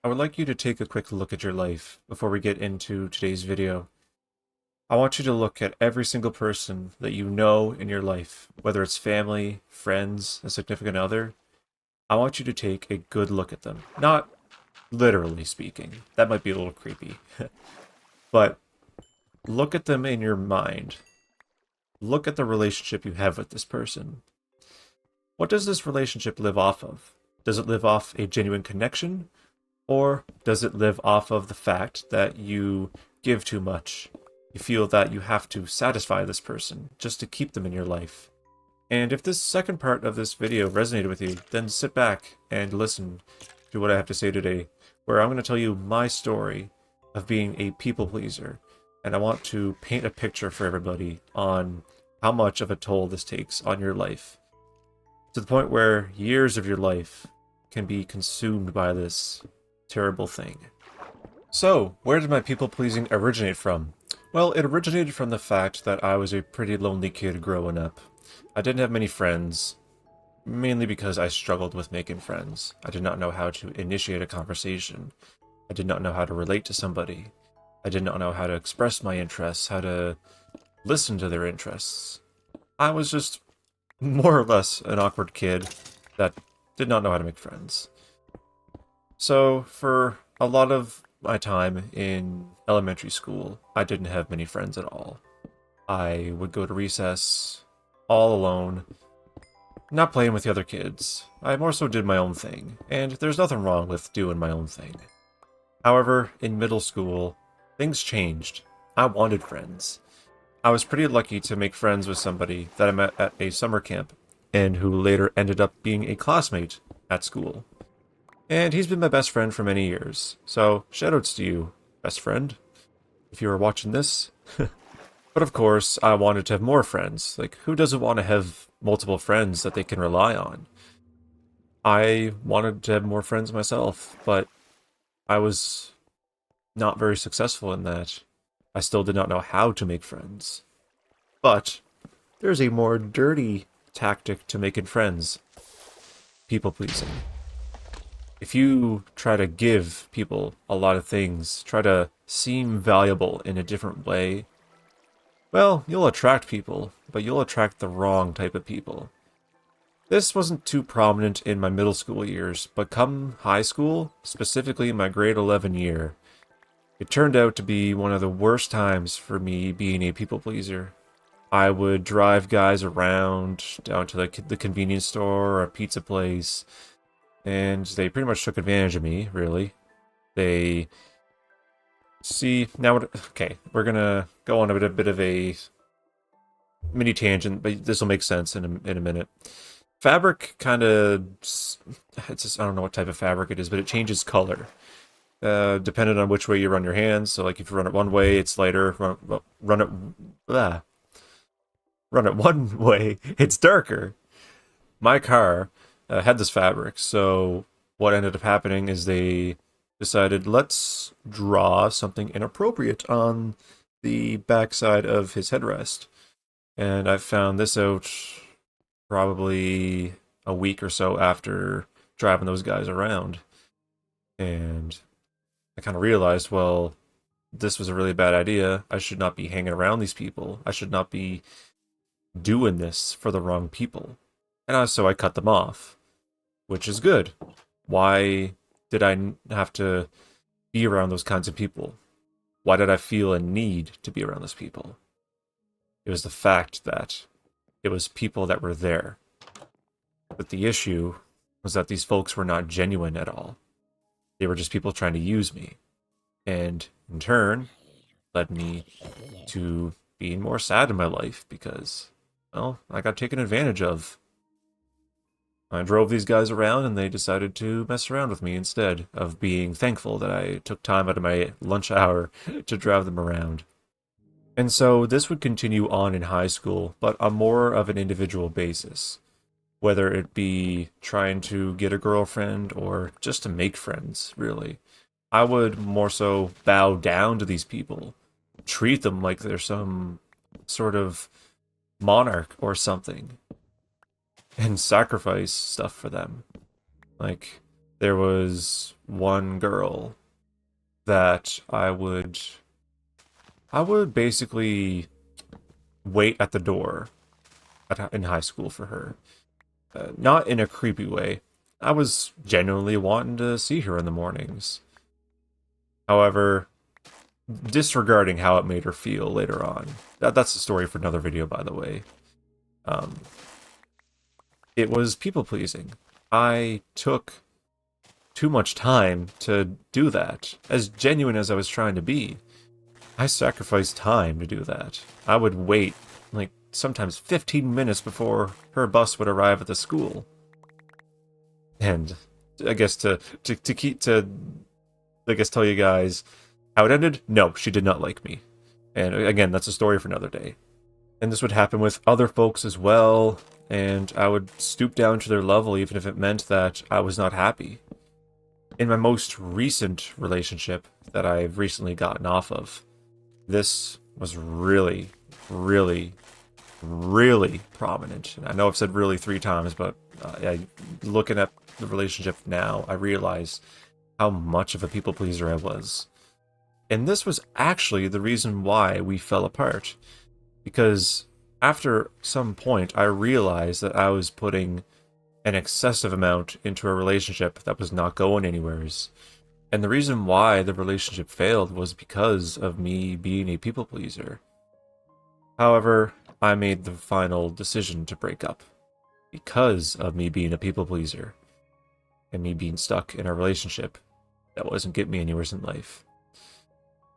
I would like you to take a quick look at your life before we get into today's video. I want you to look at every single person that you know in your life, whether it's family, friends, a significant other. I want you to take a good look at them. Not literally speaking, that might be a little creepy, but look at them in your mind. Look at the relationship you have with this person. What does this relationship live off of? Does it live off a genuine connection? Or does it live off of the fact that you give too much? You feel that you have to satisfy this person just to keep them in your life. And if this second part of this video resonated with you, then sit back and listen to what I have to say today, where I'm going to tell you my story of being a people pleaser. And I want to paint a picture for everybody on how much of a toll this takes on your life. To the point where years of your life can be consumed by this terrible thing. So, where did my people pleasing originate from? Well, it originated from the fact that I was a pretty lonely kid growing up. I didn't have many friends, mainly because I struggled with making friends. I did not know how to initiate a conversation. I did not know how to relate to somebody. I did not know how to express my interests, how to listen to their interests. I was just more or less an awkward kid that did not know how to make friends. So, for a lot of my time in elementary school, I didn't have many friends at all. I would go to recess all alone, not playing with the other kids. I more so did my own thing, and there's nothing wrong with doing my own thing. However, in middle school, things changed. I wanted friends. I was pretty lucky to make friends with somebody that I met at a summer camp, and who later ended up being a classmate at school. And he's been my best friend for many years. So, shoutouts to you, best friend, if you are watching this. But of course, I wanted to have more friends. Like, who doesn't want to have multiple friends that they can rely on? I wanted to have more friends myself, but I was not very successful in that. I still did not know how to make friends. But there's a more dirty tactic to making friends. People pleasing. If you try to give people a lot of things, try to seem valuable in a different way, well, you'll attract people, but you'll attract the wrong type of people. This wasn't too prominent in my middle school years, but come high school, specifically my grade 11 year, it turned out to be one of the worst times for me being a people pleaser. I would drive guys around down to the convenience store or a pizza place, and they pretty much took advantage of me, really. They see now. Okay, we're gonna go on a bit of a mini tangent, but this will make sense in a minute. Fabric kind of, it's just, I don't know what type of fabric it is, but it changes color depending on which way you run your hands. So, like if you run it one way, it's lighter. Run it one way, it's darker. My car had this fabric, so what ended up happening is they decided, let's draw something inappropriate on the backside of his headrest. And I found this out probably a week or so after driving those guys around. And I kind of realized, well, this was a really bad idea. I should not be hanging around these people. I should not be doing this for the wrong people. And so I cut them off, which is good. Why did I have to be around those kinds of people? Why did I feel a need to be around those people? It was the fact that it was people that were there. But the issue was that these folks were not genuine at all. They were just people trying to use me. And in turn, led me to being more sad in my life because, well, I got taken advantage of. I drove these guys around and they decided to mess around with me instead of being thankful that I took time out of my lunch hour to drive them around. And so this would continue on in high school, but on more of an individual basis. Whether it be trying to get a girlfriend or just to make friends, really. I would more so bow down to these people, treat them like they're some sort of monarch or something, and sacrifice stuff for them. Like, There was one girl that I would basically wait at the door in high school for her. Not in a creepy way. I was genuinely wanting to see her in the mornings. However, disregarding how it made her feel later on. That's a story for another video, by the way. Um, it was people pleasing. I took too much time to do that. As genuine as I was trying to be, I sacrificed time to do that. I would wait, like, sometimes 15 minutes before her bus would arrive at the school. And I guess I guess tell you guys how it ended, no, she did not like me. And again, that's a story for another day. And this would happen with other folks as well, and I would stoop down to their level even if it meant that I was not happy. In my most recent relationship that I've recently gotten off of, this was really, really, really prominent. And I know I've said really 3 times, but looking at the relationship now, I realize how much of a people pleaser I was. And this was actually the reason why we fell apart. Because after some point, I realized that I was putting an excessive amount into a relationship that was not going anywheres. And the reason why the relationship failed was because of me being a people pleaser. However, I made the final decision to break up because of me being a people pleaser and me being stuck in a relationship that wasn't getting me anywhere in life.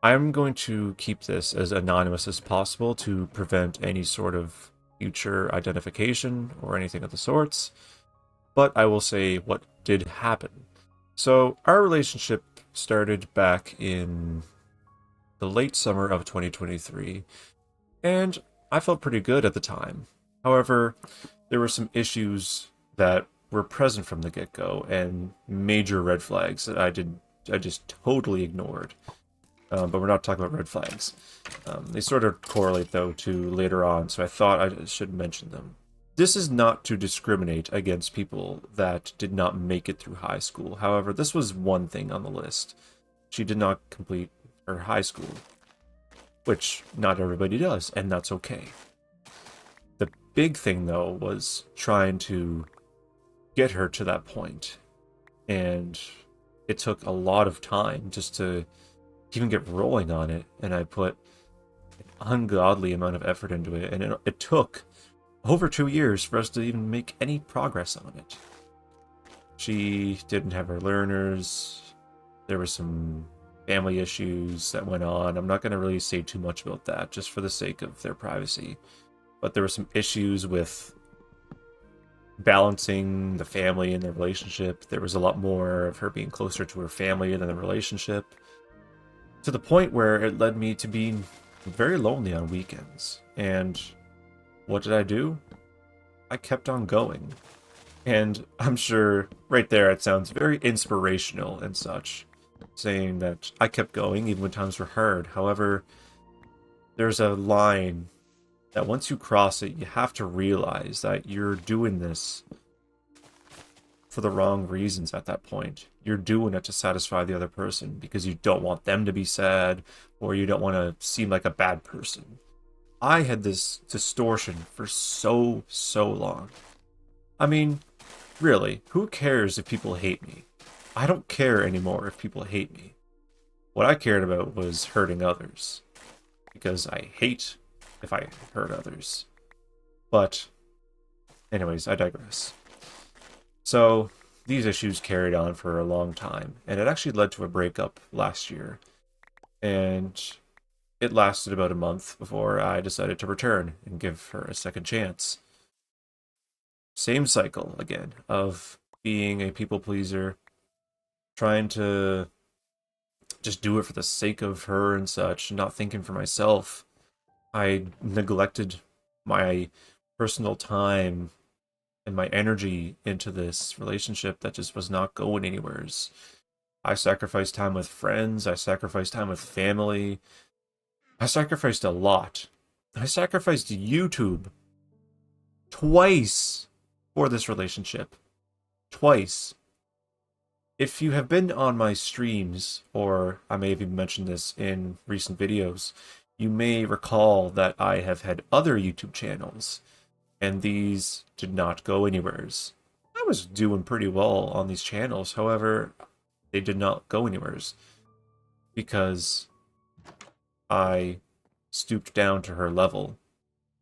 I'm going to keep this as anonymous as possible to prevent any sort of future identification or anything of the sorts, but I will say what did happen. So, our relationship started back in the late summer of 2023, and I felt pretty good at the time. However, there were some issues that were present from the get-go and major red flags that I just totally ignored. But we're not talking about red flags. They sort of correlate, though, to later on, so I thought I should mention them. This is not to discriminate against people that did not make it through high school. However, this was one thing on the list. She did not complete her high school, which not everybody does, and that's okay. The big thing, though, was trying to get her to that point, and it took a lot of time just to even get rolling on it, and I put an ungodly amount of effort into it, and it took over 2 years for us to even make any progress on it. She didn't have her learners. There were some family issues that went on. I'm not going to really say too much about that, just for the sake of their privacy. But there were some issues with balancing the family and the relationship. There was a lot more of her being closer to her family than the relationship, to the point where it led me to being very lonely on weekends. And what did I do? I kept on going. And I'm sure right there it sounds very inspirational and such, saying that I kept going even when times were hard. However, there's a line that once you cross it, you have to realize that you're doing this for the wrong reasons at that point. You're doing it to satisfy the other person because you don't want them to be sad or you don't want to seem like a bad person. I had this distortion for so long. I mean, really, who cares if people hate me? I don't care anymore if people hate me. What I cared about was hurting others, because I hate if I hurt others. But, anyways, I digress. So, these issues carried on for a long time, and it actually led to a breakup last year. And it lasted about a month before I decided to return and give her a second chance. Same cycle again of being a people pleaser, trying to just do it for the sake of her and such, not thinking for myself. I neglected my personal time and my energy into this relationship that just was not going anywheres. I sacrificed time with friends, I sacrificed time with family, I sacrificed a lot. I sacrificed YouTube twice for this relationship. Twice. If you have been on my streams, or I may have even mentioned this in recent videos, you may recall that I have had other YouTube channels, and these did not go anywheres. I was doing pretty well on these channels, however, they did not go anywheres because I stooped down to her level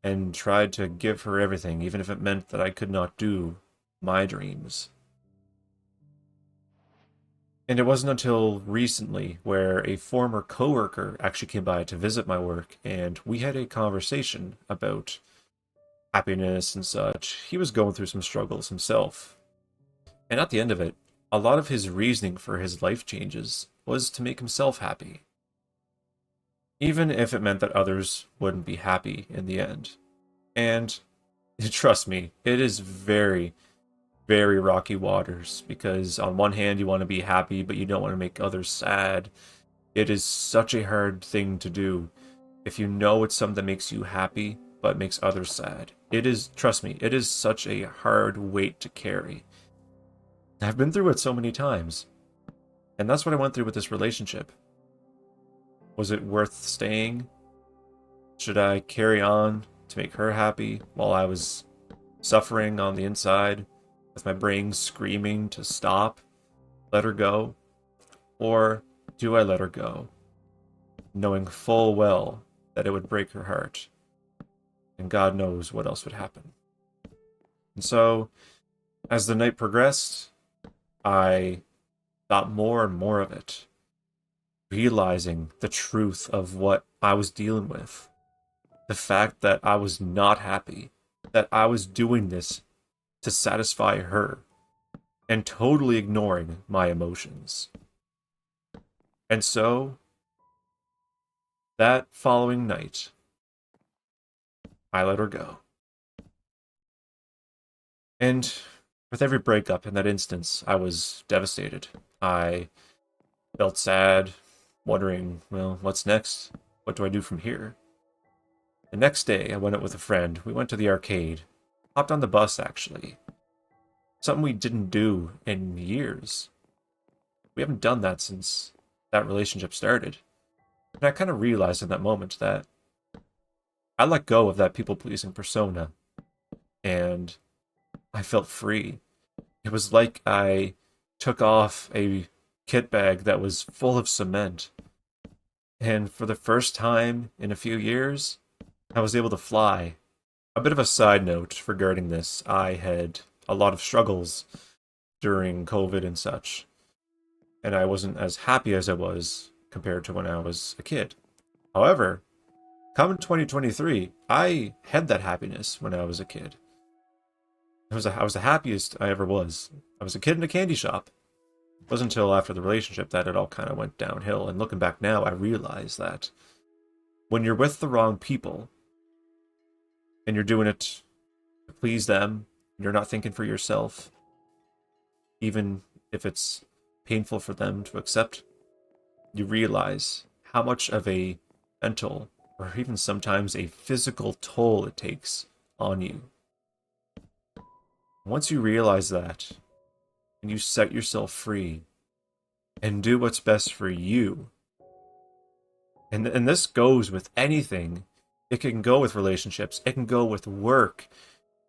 and tried to give her everything, even if it meant that I could not do my dreams. And it wasn't until recently where a former coworker actually came by to visit my work, and we had a conversation about happiness and such. He was going through some struggles himself. And at the end of it, a lot of his reasoning for his life changes was to make himself happy, even if it meant that others wouldn't be happy in the end. And trust me, it is very, very rocky waters because on one hand you want to be happy, but you don't want to make others sad. It is such a hard thing to do if you know it's something that makes you happy but makes others sad. It is, trust me, it is such a hard weight to carry. I've been through it so many times. And that's what I went through with this relationship. Was it worth staying? Should I carry on to make her happy while I was suffering on the inside, with my brain screaming to stop, let her go? Or do I let her go, knowing full well that it would break her heart, and God knows what else would happen? And so, as the night progressed, I thought more and more of it, realizing the truth of what I was dealing with. The fact that I was not happy, that I was doing this to satisfy her, and totally ignoring my emotions. And so, that following night, I let her go. And with every breakup in that instance, I was devastated. I felt sad, wondering, well, what's next? What do I do from here? The next day, I went out with a friend. We went to the arcade. Hopped on the bus, actually. Something we didn't do in years. We haven't done that since that relationship started. And I kind of realized in that moment that I let go of that people-pleasing persona. And I felt free. It was like I took off a kit bag that was full of cement. And for the first time in a few years, I was able to fly. A bit of a side note regarding this, I had a lot of struggles during COVID and such, and I wasn't as happy as I was compared to when I was a kid. However, come 2023, I had that happiness when I was a kid. I was the happiest I ever was. I was a kid in a candy shop. It wasn't until after the relationship that it all kind of went downhill, and looking back now, I realize that when you're with the wrong people, and you're doing it to please them, and you're not thinking for yourself, even if it's painful for them to accept, you realize how much of a mental or even sometimes a physical toll it takes on you. Once you realize that, and you set yourself free and do what's best for you, and this goes with anything. It can go with relationships, it can go with work,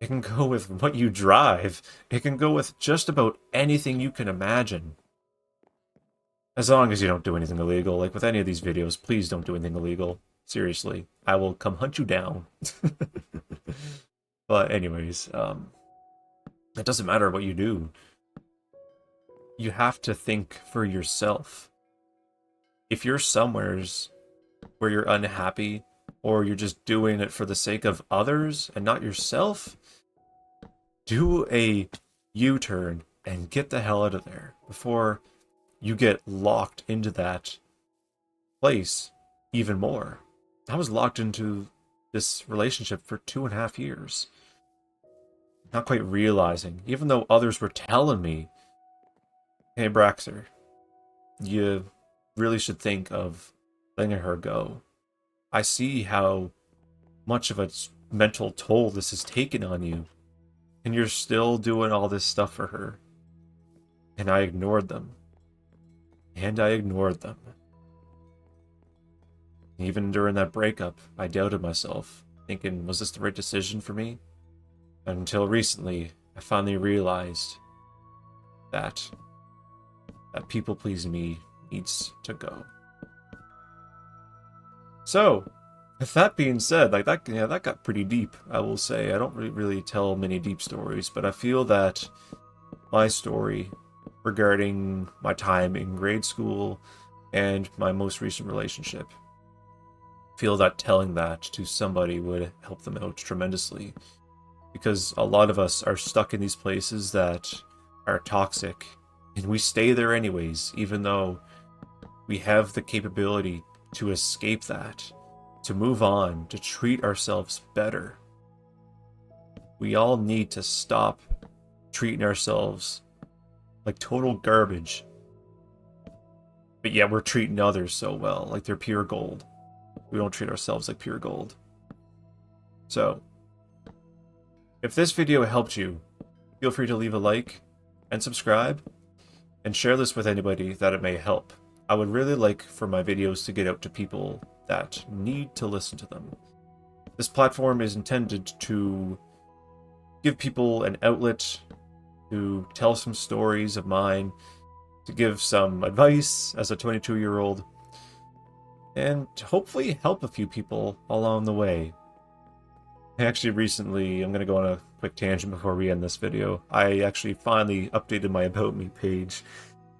it can go with what you drive, it can go with just about anything you can imagine. As long as you don't do anything illegal. Like with any of these videos, please don't do anything illegal. Seriously, I will come hunt you down. But anyways, it doesn't matter what you do. You have to think for yourself. If you're somewheres where you're unhappy, or you're just doing it for the sake of others and not yourself, do a U-turn and get the hell out of there before you get locked into that place even more. I was locked into this relationship for 2.5 years. Not quite realizing, even though others were telling me, hey Braxer, you really should think of letting her go. I see how much of a mental toll this has taken on you, and you're still doing all this stuff for her. And I ignored them. And I ignored them. Even during that breakup, I doubted myself, thinking, was this the right decision for me? Until recently, I finally realized that people pleasing me needs to go. So, with that being said, like that got pretty deep, I will say. I don't really tell many deep stories, but I feel that my story regarding my time in grade school and my most recent relationship, I feel that telling that to somebody would help them out tremendously. Because a lot of us are stuck in these places that are toxic, and we stay there anyways, even though we have the capability to escape that, to move on, to treat ourselves better. We all need to stop treating ourselves like total garbage, but yet we're treating others so well, like they're pure gold. We don't treat ourselves like pure gold. So, if this video helped you, feel free to leave a like and subscribe, and share this with anybody that it may help. I would really like for my videos to get out to people that need to listen to them. This platform is intended to give people an outlet to tell some stories of mine, to give some advice as a 22-year-old, and hopefully help a few people along the way. Actually, recently, I'm going to go on a quick tangent before we end this video. I actually finally updated my About Me page,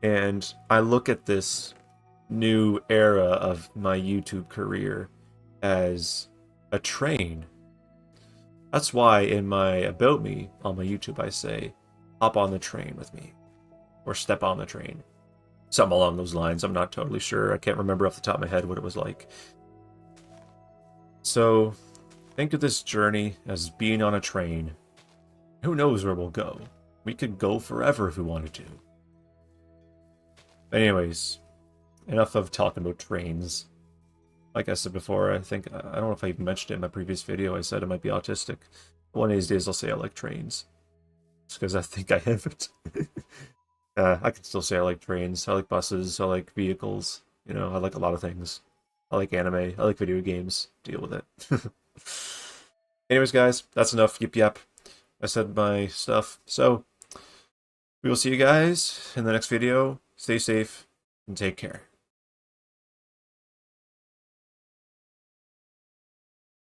and I look at this new era of my YouTube career as a train. That's why in my About Me on my YouTube I say, hop on the train with me, or step on the train. Something along those lines. I'm not totally sure. I can't remember off the top of my head what it was like. So, think of this journey as being on a train. Who knows where we'll go? We could go forever if we wanted to. Anyways, enough of talking about trains. Like I said before, I don't know if I even mentioned it in my previous video, I said I might be autistic. One of these days I'll say I like trains. Just because I think I have it. I can still say I like trains, I like buses, I like vehicles. You know, I like a lot of things. I like anime, I like video games. Deal with it. Anyways, guys, that's enough. Yip yap. I said my stuff. So, we will see you guys in the next video. Stay safe and take care.